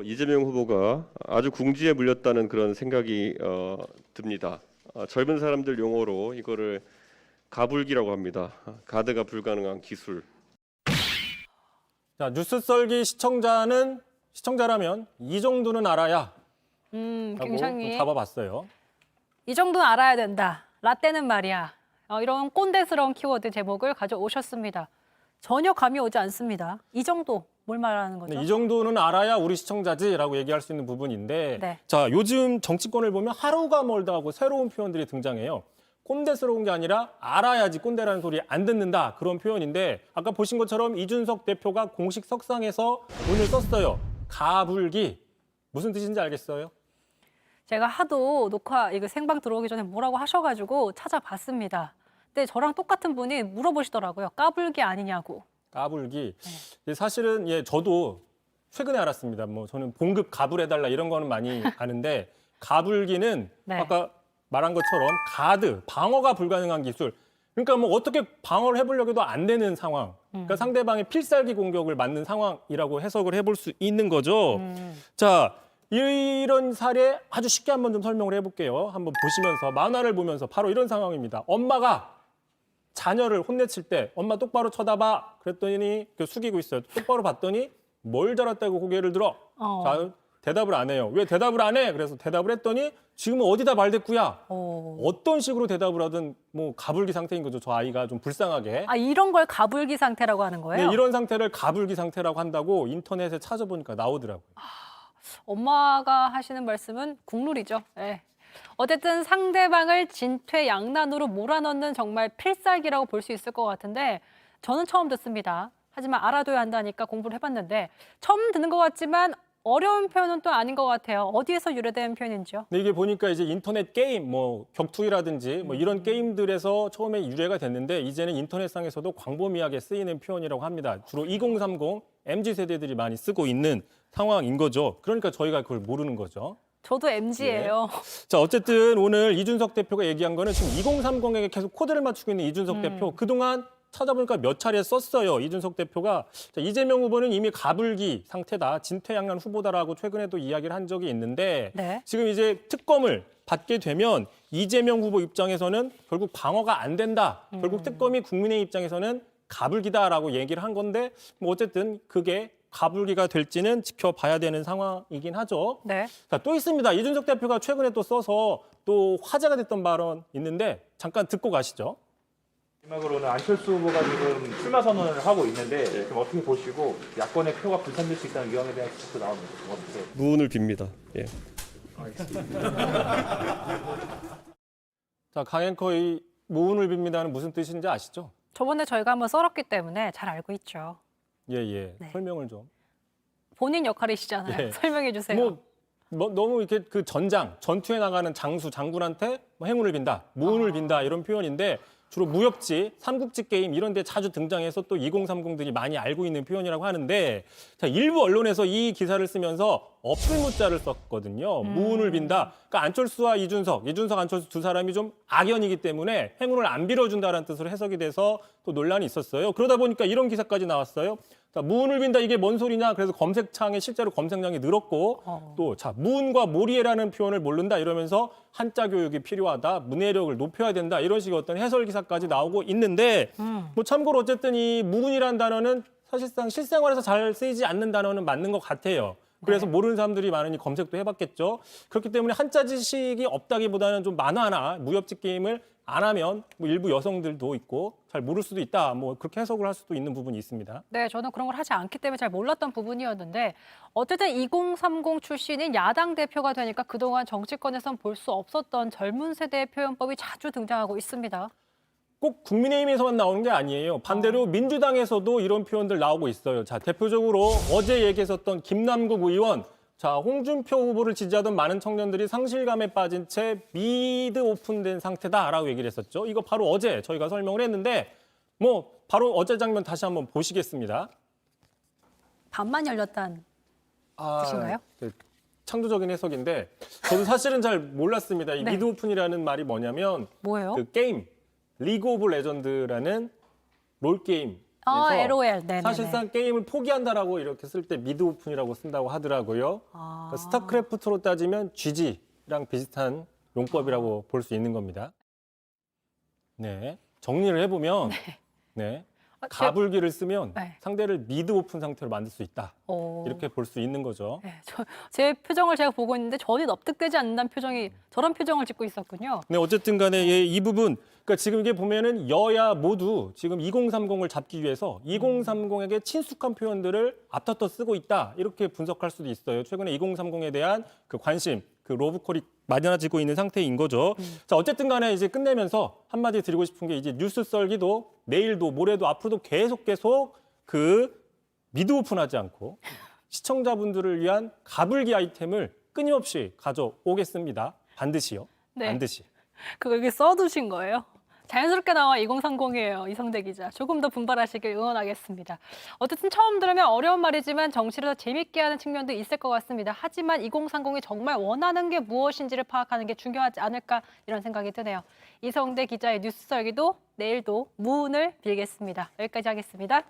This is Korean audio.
이재명 후보가 아주 궁지에 물렸다는 그런 생각이 듭니다. 젊은 사람들 용어로 이거를 가불기라고 합니다. 가드가 불가능한 기술. 자, 뉴스 썰기 시청자라면 이 정도는 알아야 하고 굉장히 잡아봤어요. 이 정도는 알아야 된다. 라떼는 말이야. 이런 꼰대스러운 키워드 제목을 가져오셨습니다. 전혀 감이 오지 않습니다. 이 정도 뭘 말하는 거죠? 이 정도는 알아야 우리 시청자지라고 얘기할 수 있는 부분인데 네. 자, 요즘 정치권을 보면 하루가 멀다 하고 새로운 표현들이 등장해요. 꼰대스러운 게 아니라 알아야지 꼰대라는 소리 안 듣는다 그런 표현인데 아까 보신 것처럼 이준석 대표가 공식 석상에서 오늘 썼어요. 가불기. 무슨 뜻인지 알겠어요? 제가 하도 녹화 이거 생방 들어오기 전에 뭐라고 하셔가지고 찾아봤습니다. 근데 저랑 똑같은 분이 물어보시더라고요. 까불기 아니냐고. 까불기. 사실은 저도 최근에 알았습니다. 뭐 저는 봉급 가불해달라 이런 거는 많이 아는데 가불기는 네. 아까 말한 것처럼 가드, 방어가 불가능한 기술. 그러니까 뭐 어떻게 방어를 해보려고 해도 안 되는 상황. 그러니까 상대방의 필살기 공격을 맞는 상황이라고 해석을 해볼 수 있는 거죠. 자, 이런 사례 아주 쉽게 한번 좀 설명을 해볼게요. 한번 보시면서 만화를 보면서 바로 이런 상황입니다. 엄마가 자녀를 혼내칠 때 엄마 똑바로 쳐다봐 그랬더니 숙이고 있어요. 똑바로 봤더니 뭘 잘했다고 고개를 들어. 자, 대답을 안 해요. 왜 대답을 안 해? 그래서 대답을 했더니 지금은 어디다 말댔구야. 어떤 식으로 대답을 하든 뭐 가불기 상태인 거죠. 저 아이가 좀 불쌍하게. 이런 걸 가불기 상태라고 하는 거예요? 네, 이런 상태를 가불기 상태라고 한다고 인터넷에 찾아보니까 나오더라고요. 엄마가 하시는 말씀은 국룰이죠. 예. 어쨌든 상대방을 진퇴양난으로 몰아넣는 정말 필살기라고 볼 수 있을 것 같은데 저는 처음 듣습니다. 하지만 알아둬야 한다니까 공부를 해봤는데 처음 듣는 것 같지만 어려운 표현은 또 아닌 것 같아요. 어디에서 유래된 표현인지요? 근데 이게 보니까 이제 인터넷 게임, 뭐 격투기라든지 뭐 이런 게임들에서 처음에 유래가 됐는데 이제는 인터넷상에서도 광범위하게 쓰이는 표현이라고 합니다. 주로 2030 MZ 세대들이 많이 쓰고 있는 상황인 거죠. 그러니까 저희가 그걸 모르는 거죠. 저도 MZ예요. 자, 어쨌든 오늘 이준석 대표가 얘기한 거는 지금 2030에게 계속 코드를 맞추고 있는 이준석 대표. 그동안 찾아보니까 몇 차례 썼어요. 이준석 대표가. 자, 이재명 후보는 이미 가불기 상태다. 진퇴양난 후보다라고 최근에도 이야기를 한 적이 있는데 네. 지금 이제 특검을 받게 되면 이재명 후보 입장에서는 결국 방어가 안 된다. 결국 특검이 국민의 입장에서는 가불기다라고 얘기를 한 건데 뭐 어쨌든 그게 가불기가 될지는 지켜봐야 되는 상황이긴 하죠. 네. 자, 또 있습니다. 이준석 대표가 최근에 또 써서 또 화제가 됐던 발언 있는데 잠깐 듣고 가시죠. 마지막으로는 안철수 후보가 지금 출마 선언을 하고 있는데 지금 어떻게 보시고 야권의 표가 분산될 수 있다는 위험에 대한 지적도 나오는데 어떻게? 무운을 빕니다. 예. 자, 강앵커의 모운을 빕니다는 무슨 뜻인지 아시죠? 저번에 저희가 한번 썰었기 때문에 잘 알고 있죠. 예. 네. 설명을 좀. 본인 역할이시잖아요. 예. 설명해 주세요. 뭐 너무 이렇게 그 전투에 나가는 장군한테 뭐 행운을 빈다, 무운을 빈다 이런 표현인데 주로 무협지, 삼국지 게임 이런 데 자주 등장해서 또 2030들이 많이 알고 있는 표현이라고 하는데 자, 일부 언론에서 이 기사를 쓰면서 어플문자를 썼거든요. 무운을 빈다. 그러니까 안철수와 이준석, 안철수 두 사람이 좀 악연이기 때문에 행운을 안 빌어준다는 뜻으로 해석이 돼서 또 논란이 있었어요. 그러다 보니까 이런 기사까지 나왔어요. 자, 무운을 빈다 이게 뭔 소리냐? 그래서 검색창에 실제로 검색량이 늘었고 또 자, 무운과 모리에라는 표현을 모른다 이러면서 한자 교육이 필요하다, 문해력을 높여야 된다 이런 식의 어떤 해설 기사까지 나오고 있는데 뭐 참고로 어쨌든 이 무운이라는 단어는 사실상 실생활에서 잘 쓰이지 않는 단어는 맞는 것 같아요. 그래서 모르는 사람들이 많으니 검색도 해봤겠죠. 그렇기 때문에 한자 지식이 없다기보다는 좀 만화나 무협지 게임을 안 하면 뭐 일부 여성들도 있고 잘 모를 수도 있다. 뭐 그렇게 해석을 할 수도 있는 부분이 있습니다. 네, 저는 그런 걸 하지 않기 때문에 잘 몰랐던 부분이었는데 어쨌든 2030 출신인 야당 대표가 되니까 그동안 정치권에선 볼 수 없었던 젊은 세대의 표현법이 자주 등장하고 있습니다. 꼭 국민의힘에서만 나오는 게 아니에요. 반대로 민주당에서도 이런 표현들 나오고 있어요. 자, 대표적으로 어제 얘기했었던 김남국 의원. 자, 홍준표 후보를 지지하던 많은 청년들이 상실감에 빠진 채 미드 오픈된 상태다라고 얘기를 했었죠. 이거 바로 어제 저희가 설명을 했는데 뭐 바로 어제 장면 다시 한번 보시겠습니다. 반만 열렸다는 뜻인가요? 네, 창조적인 해석인데 저도 사실은 잘 몰랐습니다. 이 네. 미드 오픈이라는 말이 뭐냐면 뭐예요? 그 게임 리그 오브 레전드라는 롤 게임 LOL. 네. 사실상 게임을 포기한다라고 이렇게 쓸 때 미드 오픈이라고 쓴다고 하더라고요. 그러니까 스타크래프트로 따지면 GG랑 비슷한 용법이라고 볼 수 있는 겁니다. 네, 정리를 해보면 네. 가불기를 쓰면 네. 상대를 미드 오픈 상태로 만들 수 있다. 오. 이렇게 볼 수 있는 거죠. 네, 제 표정을 제가 보고 있는데 전혀 납득되지 않는다는 표정이 저런 표정을 짓고 있었군요. 네, 어쨌든 간에 이 부분, 그러니까 지금 이게 보면은 여야 모두 지금 2030을 잡기 위해서 2030에게 친숙한 표현들을 앞서서 쓰고 있다. 이렇게 분석할 수도 있어요. 최근에 2030에 대한 그 관심, 그 로브콜이 많아지고 있는 상태인 거죠. 자, 어쨌든 간에 이제 끝내면서 한마디 드리고 싶은 게 이제 뉴스 썰기도 내일도 모레도 앞으로도 계속 그 미드 오픈하지 않고 시청자분들을 위한 가불기 아이템을 끊임없이 가져오겠습니다. 반드시요. 네. 반드시. 그거 여기 써두신 거예요? 자연스럽게 나와 2030이에요. 이성대 기자. 조금 더 분발하시길 응원하겠습니다. 어쨌든 처음 들으면 어려운 말이지만 정치를 더 재밌게 하는 측면도 있을 것 같습니다. 하지만 2030이 정말 원하는 게 무엇인지를 파악하는 게 중요하지 않을까 이런 생각이 드네요. 이성대 기자의 뉴스 설기도 내일도 무운을 빌겠습니다. 여기까지 하겠습니다.